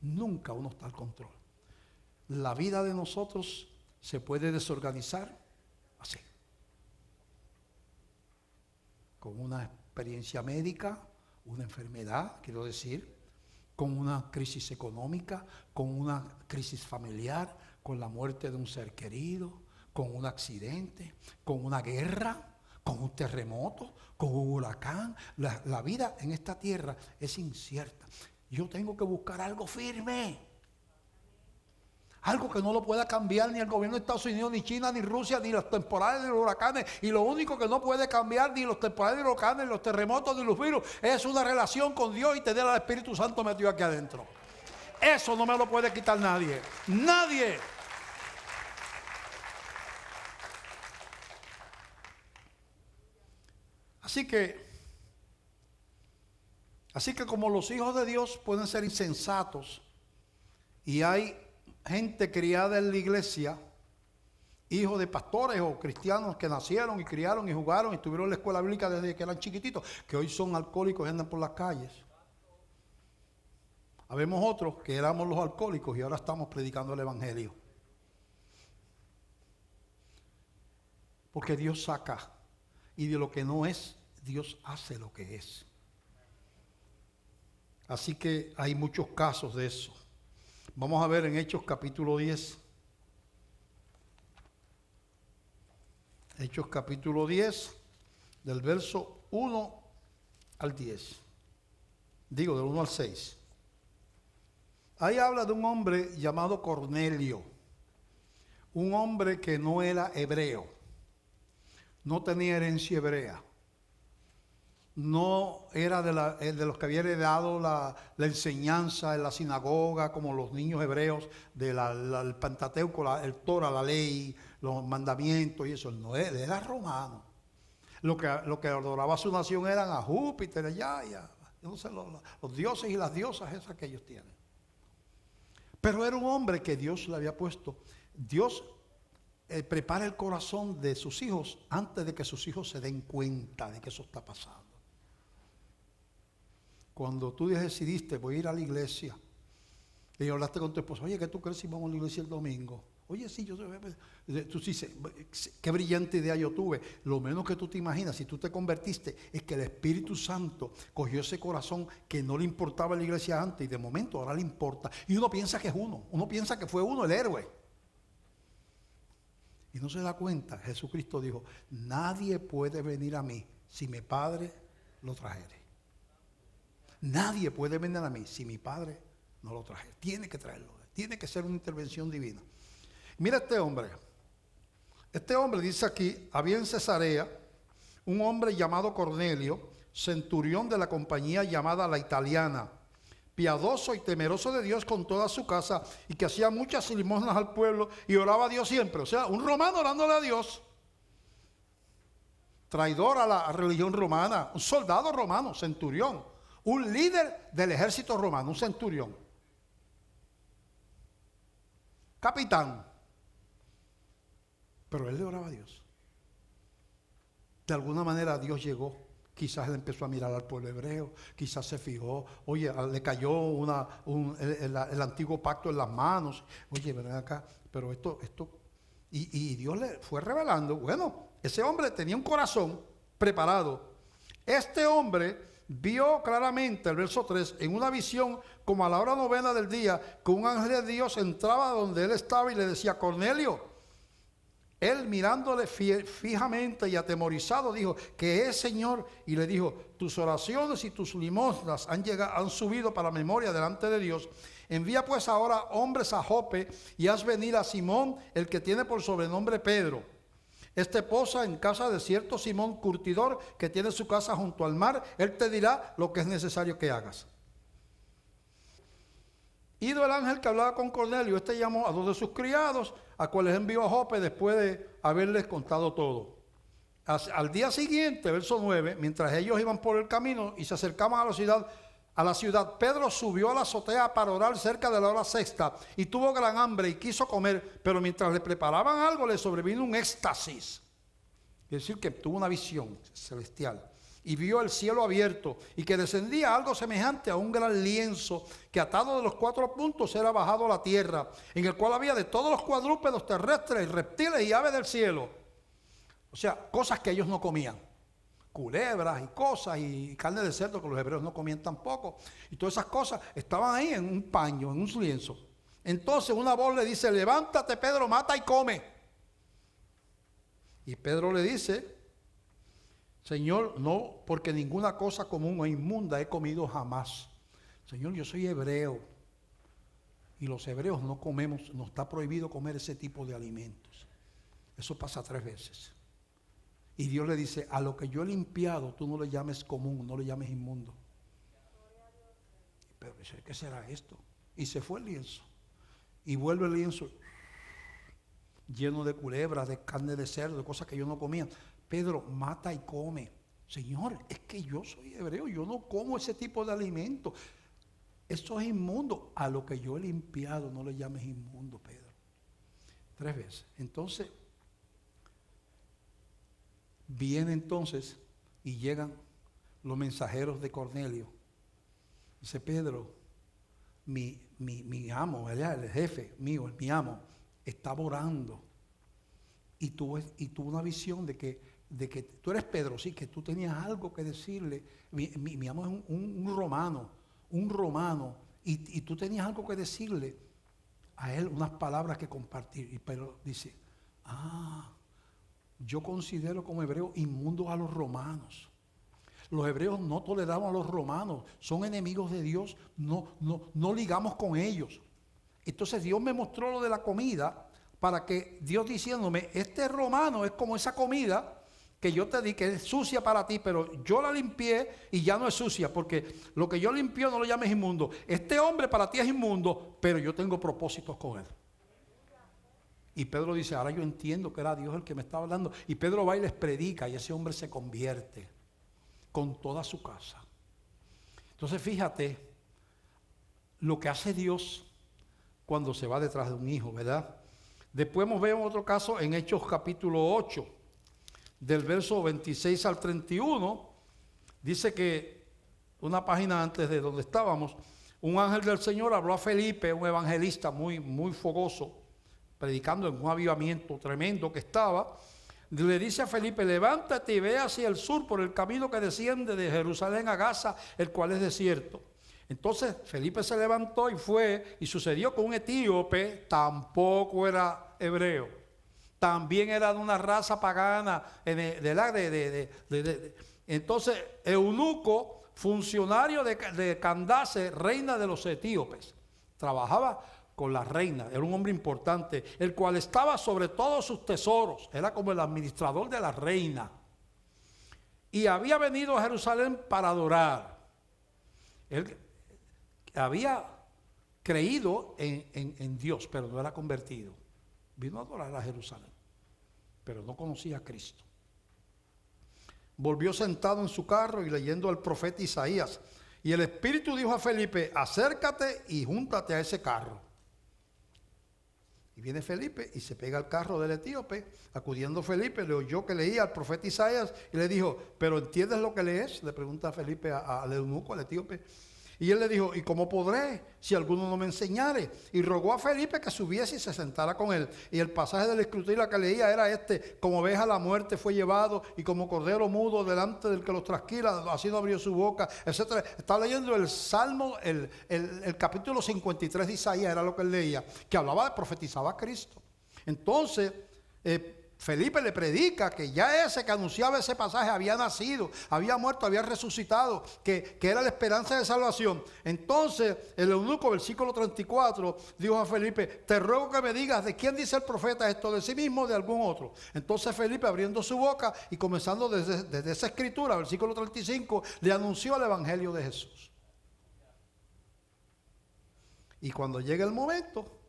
Nunca uno está al control. La vida de nosotros se puede desorganizar así. Con una experiencia médica, una enfermedad, quiero decir, con una crisis económica, con una crisis familiar, con la muerte de un ser querido, con un accidente, con una guerra, con un terremoto, con un huracán. La vida en esta tierra es incierta. Yo tengo que buscar algo firme. Algo que no lo pueda cambiar ni el gobierno de Estados Unidos, ni China, ni Rusia, ni los temporales, ni los huracanes. Y lo único que no puede cambiar ni los temporales, ni los huracanes, ni los terremotos, ni los virus, es una relación con Dios y tener al Espíritu Santo metido aquí adentro. Eso no me lo puede quitar nadie. Nadie. Así que como los hijos de Dios pueden ser insensatos y hay gente criada en la iglesia, hijos de pastores o cristianos que nacieron y criaron y jugaron y estuvieron en la escuela bíblica desde que eran chiquititos, que hoy son alcohólicos y andan por las calles. Habemos otros que éramos los alcohólicos y ahora estamos predicando el evangelio. Porque Dios saca, y de lo que no es, Dios hace lo que es. Así que hay muchos casos de eso. Vamos a ver en Hechos capítulo 10. Hechos capítulo 10, del verso 1 al 10. Digo, del 1 al 6. Ahí habla de un hombre llamado Cornelio. Un hombre que no era hebreo. No tenía herencia hebrea. No era de los que había heredado la enseñanza en la sinagoga, como los niños hebreos, del Pentateuco, el Torah, la ley, los mandamientos y eso. No, él era romano. Lo que adoraba su nación eran a Júpiter, allá, no sé, los dioses y las diosas esas que ellos tienen. Pero era un hombre que Dios le había puesto. Dios prepara el corazón de sus hijos antes de que sus hijos se den cuenta de que eso está pasando. Cuando tú decidiste, voy a ir a la iglesia, y hablaste con tu esposo, oye, ¿qué tú crees si vamos a la iglesia el domingo? Oye, sí, tú dices, qué brillante idea yo tuve. Lo menos que tú te imaginas, si tú te convertiste, es que el Espíritu Santo cogió ese corazón que no le importaba la iglesia antes y de momento ahora le importa. Y uno piensa que es uno piensa que fue uno el héroe. Y no se da cuenta, Jesucristo dijo, nadie puede venir a mí si mi Padre lo trajere. Nadie puede venir a mí si mi Padre no lo traje. Tiene que traerlo. Tiene que ser una intervención divina. Mira este hombre. Este hombre dice aquí, había en Cesarea un hombre llamado Cornelio, centurión de la compañía llamada La Italiana, piadoso y temeroso de Dios con toda su casa, y que hacía muchas limosnas al pueblo y oraba a Dios siempre. O sea, un romano orándole a Dios. Traidor a la religión romana, un soldado romano, centurión. Un líder del ejército romano, un centurión. Capitán. Pero él le oraba a Dios. De alguna manera Dios llegó. Quizás él empezó a mirar al pueblo hebreo. Quizás se fijó. Oye, le cayó el antiguo pacto en las manos. Oye, ven acá. Pero esto. Y Dios le fue revelando. Bueno, ese hombre tenía un corazón preparado. Este hombre vio claramente, el verso 3, en una visión como a la hora novena del día, que un ángel de Dios entraba donde él estaba y le decía, Cornelio. Él mirándole fijamente y atemorizado dijo, ¿qué es, Señor? Y le dijo, tus oraciones y tus limosnas han subido para memoria delante de Dios. Envía pues ahora hombres a Jope y haz venir a Simón, el que tiene por sobrenombre Pedro. Este posa en casa de cierto Simón curtidor que tiene su casa junto al mar. Él te dirá lo que es necesario que hagas. Ido el ángel que hablaba con Cornelio, este llamó a 2 de sus criados, a cuales envió a Jope después de haberles contado todo. Al día siguiente, verso 9, mientras ellos iban por el camino y se acercaban a la ciudad, Pedro subió a la azotea para orar cerca de la hora sexta y tuvo gran hambre y quiso comer, pero mientras le preparaban algo le sobrevino un éxtasis. Es decir, que tuvo una visión celestial y vio el cielo abierto y que descendía algo semejante a un gran lienzo que atado de los 4 puntos era bajado a la tierra, en el cual había de todos los cuadrúpedos terrestres, reptiles y aves del cielo. O sea, cosas que ellos no comían. Culebras y cosas y carne de cerdo que los hebreos no comían tampoco. Y todas esas cosas estaban ahí en un paño, en un lienzo. Entonces una voz le dice, levántate Pedro, mata y come. Y Pedro le dice, Señor, no, porque ninguna cosa común o inmunda he comido jamás. Señor, yo soy hebreo. Y los hebreos no comemos, nos está prohibido comer ese tipo de alimentos. Eso pasa 3 veces. Y Dios le dice, a lo que yo he limpiado, tú no le llames común, no le llames inmundo. Pero ¿qué será esto? Y se fue el lienzo. Y vuelve el lienzo lleno de culebras, de carne de cerdo, de cosas que yo no comía. Pedro, mata y come. Señor, es que yo soy hebreo, yo no como ese tipo de alimento. Esto es inmundo. A lo que yo he limpiado, no le llames inmundo, Pedro. 3 veces. Entonces, viene entonces y llegan los mensajeros de Cornelio. Dice, Pedro, mi amo, ¿verdad? El jefe mío, mi amo, estaba orando. Y tuvo una visión de que tú eres Pedro, sí, que tú tenías algo que decirle. Mi amo es un romano, y tú tenías algo que decirle a él, unas palabras que compartir. Y Pedro dice, yo considero como hebreo inmundos a los romanos. Los hebreos no toleramos a los romanos, son enemigos de Dios, no ligamos con ellos. Entonces Dios me mostró lo de la comida, para que Dios diciéndome, este romano es como esa comida que yo te di, que es sucia para ti, pero yo la limpié y ya no es sucia, porque lo que yo limpié no lo llames inmundo. Este hombre para ti es inmundo, pero yo tengo propósitos con él. Y Pedro dice, ahora yo entiendo que era Dios el que me estaba hablando. Y Pedro va y les predica, y ese hombre se convierte con toda su casa. Entonces fíjate lo que hace Dios cuando se va detrás de un hijo, ¿verdad? Después vemos otro caso en Hechos capítulo 8, del verso 26 al 31. Dice que, una página antes de donde estábamos, un ángel del Señor habló a Felipe, un evangelista muy fogoso, predicando en un avivamiento tremendo que estaba. Le dice a Felipe, levántate y ve hacia el sur por el camino que desciende de Jerusalén a Gaza, el cual es desierto. Entonces Felipe se levantó y fue, y sucedió que un etíope, tampoco era hebreo, también era de una raza pagana, entonces eunuco, funcionario de Candace, reina de los etíopes, trabajaba con la reina, era un hombre importante, el cual estaba sobre todos sus tesoros, era como el administrador de la reina, y había venido a Jerusalén para adorar. Él había creído en Dios, pero no era convertido. Vino a adorar a Jerusalén, pero no conocía a Cristo. Volvió sentado en su carro y leyendo al profeta Isaías, y el Espíritu dijo a Felipe, acércate y júntate a ese carro. Y viene Felipe y se pega al carro del etíope. Acudiendo Felipe, le oyó que leía al profeta Isaías y le dijo, ¿pero entiendes lo que lees? Le pregunta Felipe al eunuco, al etíope. Y él le dijo, ¿y cómo podré si alguno no me enseñare? Y rogó a Felipe que subiese y se sentara con él. Y el pasaje del escrutinio que leía era este: como oveja a la muerte fue llevado, y como cordero mudo delante del que los trasquila, así no abrió su boca, etc. Estaba leyendo el Salmo, el capítulo 53 de Isaías, era lo que él leía, que hablaba, profetizaba a Cristo. Entonces, Felipe le predica que ya ese que anunciaba ese pasaje había nacido, había muerto, había resucitado, que era la esperanza de salvación. Entonces el eunuco, versículo 34, dijo a Felipe, te ruego que me digas de quién dice el profeta esto, de sí mismo o de algún otro. Entonces Felipe, abriendo su boca y comenzando desde esa escritura, versículo 35, le anunció el evangelio de Jesús. Y cuando llega el momento,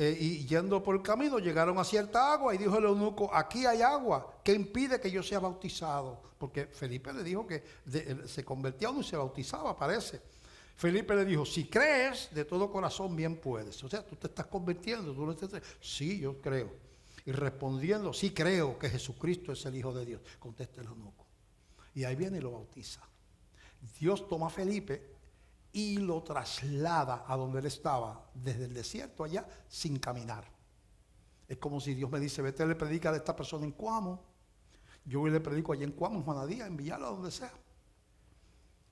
y yendo por el camino llegaron a cierta agua, y dijo el eunuco, aquí hay agua, ¿qué impide que yo sea bautizado? Porque Felipe le dijo que se convertía uno y se bautizaba, parece. Felipe le dijo, si crees de todo corazón, bien puedes. O sea, tú te estás convirtiendo, tú no estás... Sí, yo creo. Y respondiendo, sí creo que Jesucristo es el Hijo de Dios, contesta el eunuco. Y ahí viene y lo bautiza. Dios toma a Felipe y lo traslada a donde él estaba, desde el desierto allá, sin caminar. Es como si Dios me dice, vete, le predica a esta persona en Cuamo. Yo voy y le predico allá en Cuamo, en Juanadía, en Villalba, donde sea.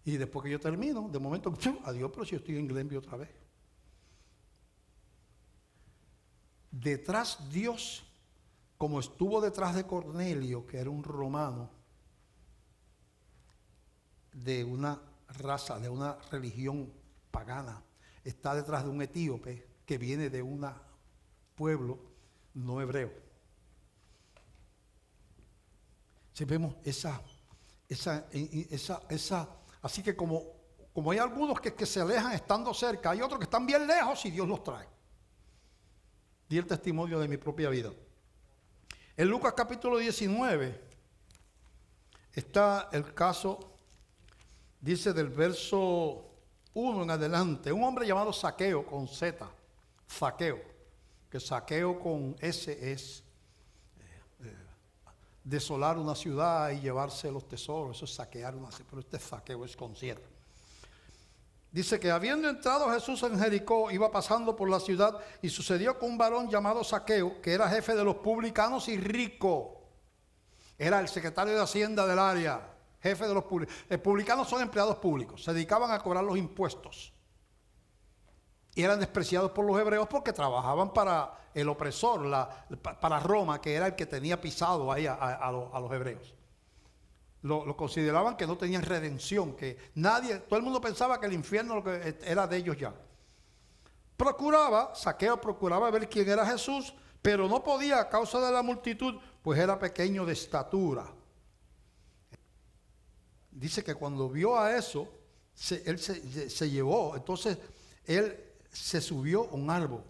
Y después que yo termino, de momento, adiós, pero si yo estoy en Glenview otra vez. Detrás Dios, como estuvo detrás de Cornelio, que era un romano, de una raza, de una religión pagana, está detrás de un etíope que viene de un pueblo no hebreo. Si vemos esa, así que como hay algunos que se alejan estando cerca, hay otros que están bien lejos y Dios los trae. Di el testimonio de mi propia vida. En Lucas capítulo 19 está el caso. Dice del verso 1 en adelante, un hombre llamado Zaqueo, con Z, Zaqueo, que Zaqueo con S es desolar una ciudad y llevarse los tesoros, eso es saquear una ciudad, pero este Zaqueo es con Z. Dice que habiendo entrado Jesús en Jericó, iba pasando por la ciudad y sucedió con un varón llamado Zaqueo, que era jefe de los publicanos y rico. Era el secretario de Hacienda del área, jefe de los publicanos. Los publicanos son empleados públicos, se dedicaban a cobrar los impuestos. Y eran despreciados por los hebreos porque trabajaban para el opresor, para Roma, que era el que tenía pisado ahí a los hebreos. Lo consideraban que no tenían redención, que nadie, todo el mundo pensaba que el infierno era de ellos ya. Zaqueo procuraba ver quién era Jesús, pero no podía a causa de la multitud, pues era pequeño de estatura. Dice que cuando vio a eso, él se llevó, entonces él se subió a un árbol.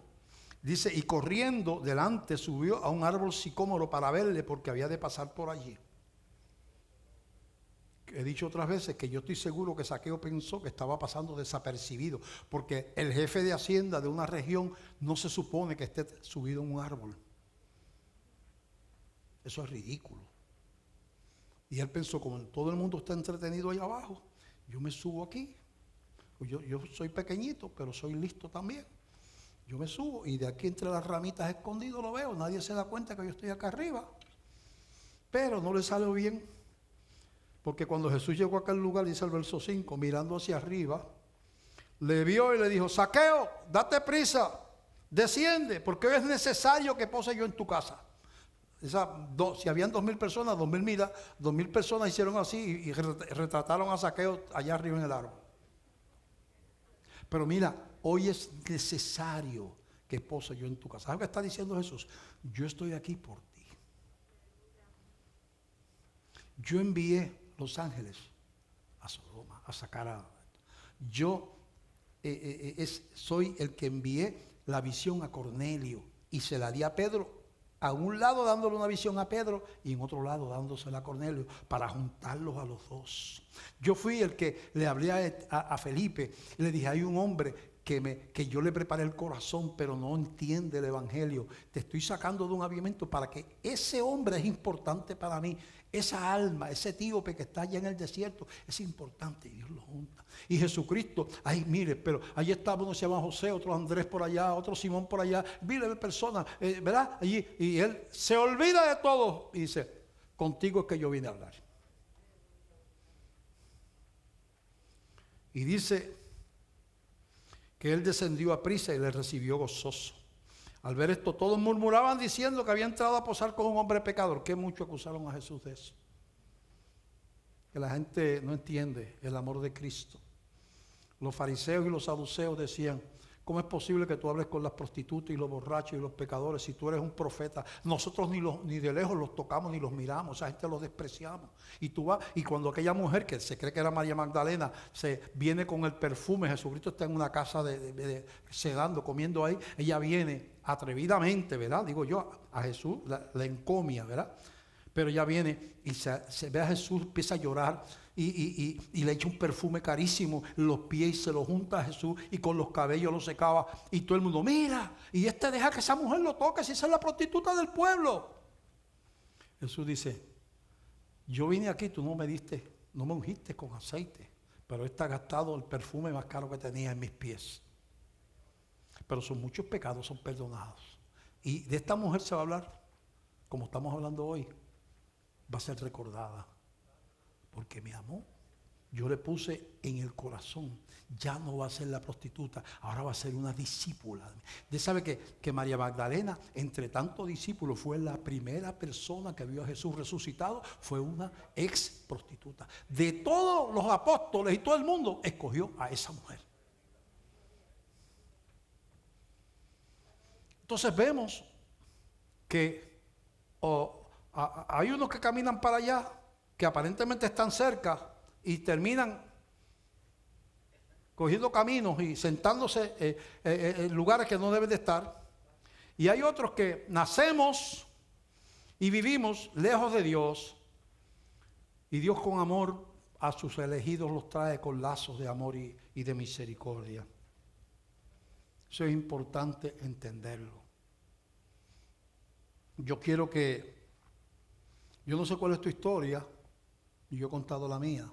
Dice, y corriendo delante subió a un árbol sicómoro para verle, porque había de pasar por allí. He dicho otras veces que yo estoy seguro que Zaqueo pensó que estaba pasando desapercibido, porque el jefe de Hacienda de una región no se supone que esté subido en un árbol. Eso es ridículo. Y él pensó, como todo el mundo está entretenido ahí abajo, yo me subo aquí. Yo soy pequeñito, pero soy listo también. Yo me subo y de aquí entre las ramitas escondido lo veo. Nadie se da cuenta que yo estoy acá arriba. Pero no le salió bien. Porque cuando Jesús llegó a aquel lugar, dice el verso 5, mirando hacia arriba, le vio y le dijo, Zaqueo, date prisa, desciende, porque hoy es necesario que pose yo en tu casa. Si habían 2,000 personas, 2,000 personas hicieron así y retrataron a Zaqueo allá arriba en el árbol. Pero mira, hoy es necesario que pose yo en tu casa. ¿Sabes qué está diciendo Jesús? Yo estoy aquí por ti. Yo envié los ángeles a Sodoma, a sacar a... Yo soy el que envié la visión a Cornelio y se la di a Pedro, a un lado dándole una visión a Pedro y en otro lado dándosela a Cornelio para juntarlos a los dos. Yo fui el que le hablé a Felipe y le dije, hay un hombre que yo le preparé el corazón, pero no entiende el evangelio. Te estoy sacando de un avivamiento para que ese hombre es importante para mí. Esa alma, ese etíope que está allá en el desierto, es importante y Dios lo junta. Y Jesucristo, ay mire, pero allí estaba, uno se llama José, otro Andrés por allá, otro Simón por allá, mire personas, ¿verdad? Allí, y él se olvida de todo y dice, contigo es que yo vine a hablar. Y dice que él descendió a prisa y le recibió gozoso. Al ver esto, todos murmuraban diciendo que había entrado a posar con un hombre pecador. Que mucho acusaron a Jesús de eso. Que la gente no entiende el amor de Cristo. Los fariseos y los saduceos decían, ¿cómo es posible que tú hables con las prostitutas y los borrachos y los pecadores si tú eres un profeta? Nosotros ni de lejos los tocamos ni los miramos, esa gente los despreciamos. Y tú vas, y cuando aquella mujer que se cree que era María Magdalena se viene con el perfume, Jesucristo está en una casa sedando, comiendo ahí, ella viene atrevidamente, ¿verdad? Digo yo, a Jesús la encomia, ¿verdad? Pero ella viene y se ve a Jesús, empieza a llorar y le echa un perfume carísimo en los pies y se lo junta a Jesús y con los cabellos lo secaba. Y todo el mundo, mira, y deja que esa mujer lo toque, si esa es la prostituta del pueblo. Jesús dice, yo vine aquí, tú no me ungiste con aceite, pero esta ha gastado el perfume más caro que tenía en mis pies. Pero son muchos pecados, son perdonados. Y de esta mujer se va a hablar, como estamos hablando hoy. Va a ser recordada porque me amó. Yo le puse en el corazón, ya no va a ser la prostituta, ahora va a ser una discípula. Usted sabe que María Magdalena, entre tantos discípulos, fue la primera persona que vio a Jesús resucitado, fue una ex prostituta. De todos los apóstoles y todo el mundo, escogió a esa mujer. Entonces vemos que hay unos que caminan para allá, que aparentemente están cerca y terminan cogiendo caminos y sentándose en lugares que no deben de estar. Y hay otros que nacemos y vivimos lejos de Dios, y Dios con amor a sus elegidos los trae con lazos de amor y de misericordia. Eso es importante entenderlo. Yo no sé cuál es tu historia, y yo he contado la mía,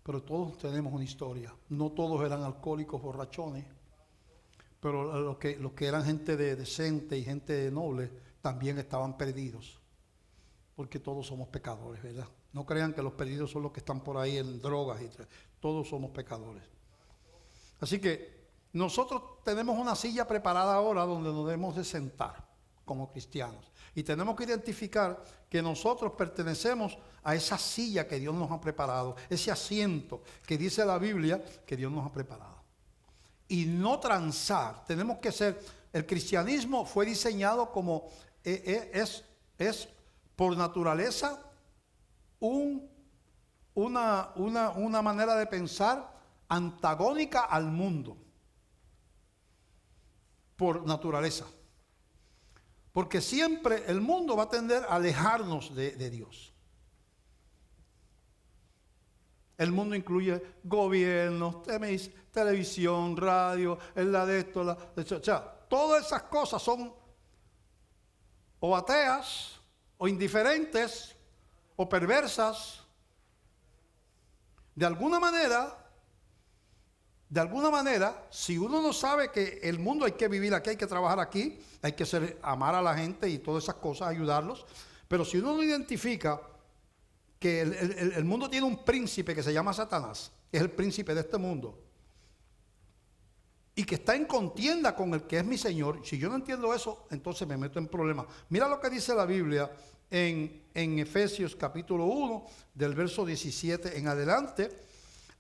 pero todos tenemos una historia. No todos eran alcohólicos, borrachones, pero los que eran gente decente y gente noble también estaban perdidos, porque todos somos pecadores, ¿verdad? No crean que los perdidos son los que están por ahí en drogas, todos somos pecadores. Así que nosotros tenemos una silla preparada ahora donde nos debemos de sentar como cristianos. Y tenemos que identificar que nosotros pertenecemos a esa silla que Dios nos ha preparado, ese asiento que dice la Biblia que Dios nos ha preparado. Y no transar, tenemos que ser, el cristianismo fue diseñado como, es por naturaleza una manera de pensar antagónica al mundo, por naturaleza. Porque siempre el mundo va a tender a alejarnos de Dios. El mundo incluye gobiernos, televisión, radio, o sea, todas esas cosas son o ateas, o indiferentes, o perversas. De alguna manera, si uno no sabe que el mundo hay que vivir aquí, hay que trabajar aquí, hay que amar a la gente y todas esas cosas, ayudarlos, pero si uno no identifica que el mundo tiene un príncipe que se llama Satanás, es el príncipe de este mundo, y que está en contienda con el que es mi Señor, si yo no entiendo eso, entonces me meto en problemas. Mira lo que dice la Biblia en Efesios capítulo 1, del verso 17 en adelante,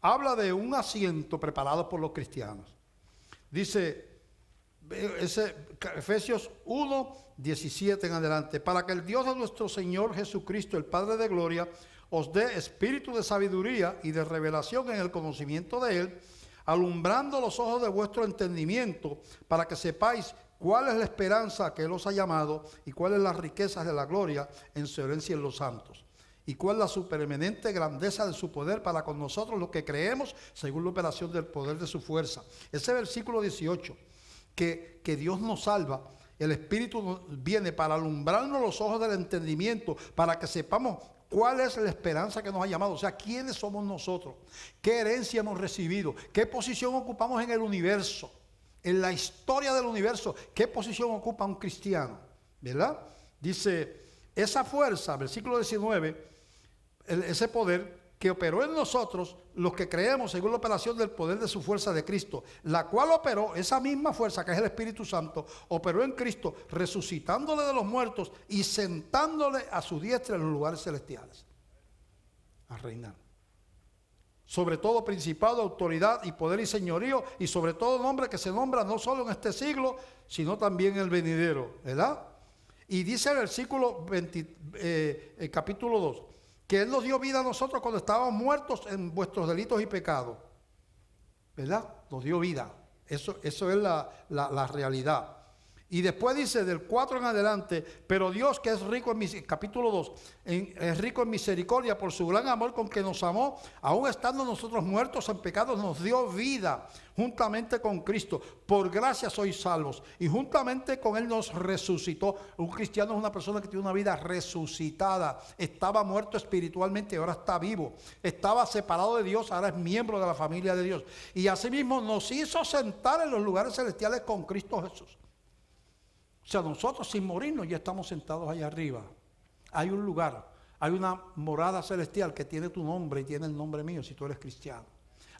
habla de un asiento preparado por los cristianos. Dice, Efesios 1, 17 en adelante, para que el Dios de nuestro Señor Jesucristo, el Padre de gloria, os dé espíritu de sabiduría y de revelación en el conocimiento de Él, alumbrando los ojos de vuestro entendimiento, para que sepáis cuál es la esperanza que Él os ha llamado y cuáles las riquezas de la gloria en su herencia en los santos. Y cuál es la supereminente grandeza de su poder para con nosotros los que creemos según la operación del poder de su fuerza. Ese versículo 18, que Dios nos salva, el Espíritu viene para alumbrarnos los ojos del entendimiento, para que sepamos cuál es la esperanza que nos ha llamado. O sea, quiénes somos nosotros, qué herencia hemos recibido, qué posición ocupamos en el universo, en la historia del universo, qué posición ocupa un cristiano, ¿verdad? Dice, esa fuerza, versículo 19, ese poder que operó en nosotros, los que creemos según la operación del poder de su fuerza de Cristo, la cual operó, esa misma fuerza que es el Espíritu Santo, operó en Cristo, resucitándole de los muertos y sentándole a su diestra en los lugares celestiales, a reinar. Sobre todo principado, autoridad y poder y señorío, y sobre todo nombre que se nombra no solo en este siglo, sino también en el venidero, ¿verdad? Y dice el versículo 20, capítulo 2, que Él nos dio vida a nosotros cuando estábamos muertos en vuestros delitos y pecados, ¿verdad? Nos dio vida. Eso es la realidad. Y después dice del 4 en adelante, pero Dios que es rico en capítulo 2, es rico en misericordia por su gran amor con que nos amó, aun estando nosotros muertos en pecados, nos dio vida juntamente con Cristo. Por gracia sois salvos. Y juntamente con Él nos resucitó. Un cristiano es una persona que tiene una vida resucitada. Estaba muerto espiritualmente y ahora está vivo. Estaba separado de Dios, ahora es miembro de la familia de Dios. Y asimismo nos hizo sentar en los lugares celestiales con Cristo Jesús. O sea, nosotros sin morirnos ya estamos sentados allá arriba. Hay un lugar, hay una morada celestial que tiene tu nombre y tiene el nombre mío si tú eres cristiano.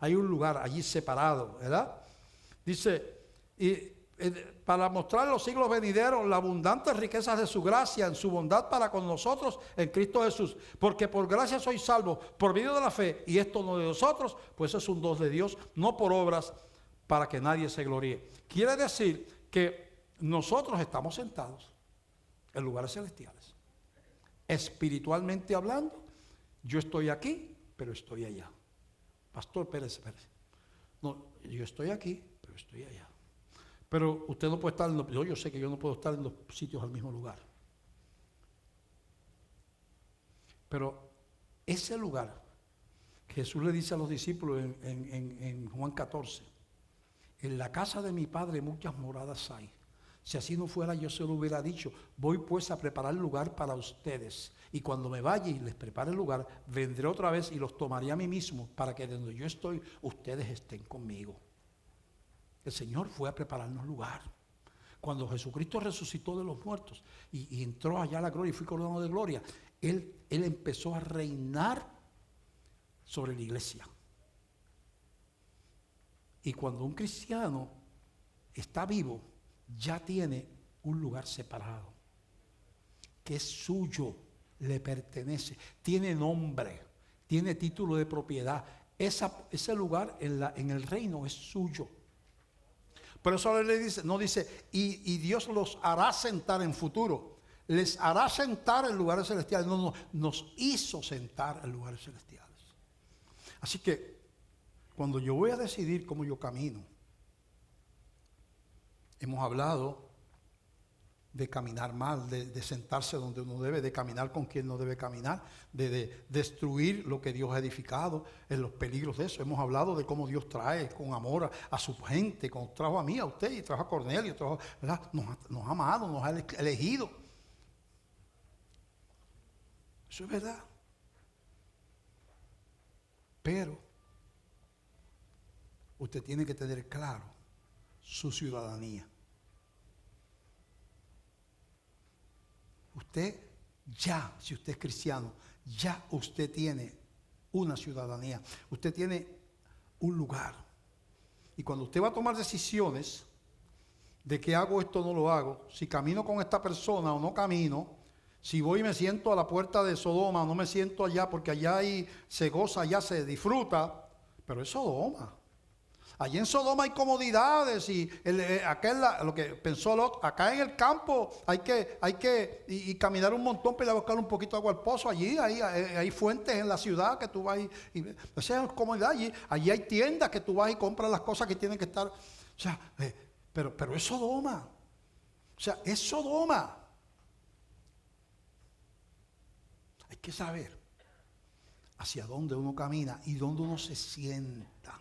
Hay un lugar allí separado, ¿verdad? Dice, para mostrar en los siglos venideros las abundantes riquezas de su gracia en su bondad para con nosotros en Cristo Jesús. Porque por gracia sois salvos por medio de la fe, y esto no de nosotros, pues es un don de Dios, no por obras para que nadie se gloríe. Quiere decir que nosotros estamos sentados en lugares celestiales. Espiritualmente hablando, yo estoy aquí, pero estoy allá. Pastor Pérez. No, yo estoy aquí, pero estoy allá. Pero usted no puede estar yo sé que yo no puedo estar en los sitios al mismo lugar. Pero ese lugar que Jesús le dice a los discípulos en Juan 14, en la casa de mi Padre muchas moradas hay. Si así no fuera, yo se lo hubiera dicho, voy pues a preparar lugar para ustedes. Y cuando me vaya y les prepare el lugar, vendré otra vez y los tomaré a mí mismo, para que donde yo estoy, ustedes estén conmigo. El Señor fue a prepararnos lugar. Cuando Jesucristo resucitó de los muertos y entró allá a la gloria y fue coronado de gloria, Él empezó a reinar sobre la iglesia. Y cuando un cristiano está vivo, ya tiene un lugar separado, que es suyo, le pertenece, tiene nombre, tiene título de propiedad. Ese lugar en el reino es suyo. Por eso le dice, no dice, y Dios los hará sentar en futuro, les hará sentar en lugares celestiales. No, nos hizo sentar en lugares celestiales. Así que, cuando yo voy a decidir cómo yo camino, hemos hablado de caminar mal, de sentarse donde uno debe, de caminar con quien no debe caminar, de destruir lo que Dios ha edificado, en los peligros de eso. Hemos hablado de cómo Dios trae con amor a su gente, como trajo a mí, a usted, y trajo a Cornelio, nos ha amado, nos ha elegido. Eso es verdad. Pero usted tiene que tener claro su ciudadanía. Usted ya, si usted es cristiano, ya usted tiene una ciudadanía. Usted tiene un lugar. Y cuando usted va a tomar decisiones de que hago esto o no lo hago, si camino con esta persona o no camino, si voy y me siento a la puerta de Sodoma o no me siento allá, porque allá se goza, allá se disfruta, pero es Sodoma. Allí en Sodoma hay comodidades y lo que pensó Lot, acá en el campo hay que caminar un montón para ir a buscar un poquito de agua al pozo. Allí hay fuentes en la ciudad que tú vas o sea, es comodidad. Allí hay tiendas que tú vas y compras las cosas que tienen que estar. O sea, pero es Sodoma. O sea, es Sodoma. Hay que saber hacia dónde uno camina y dónde uno se sienta.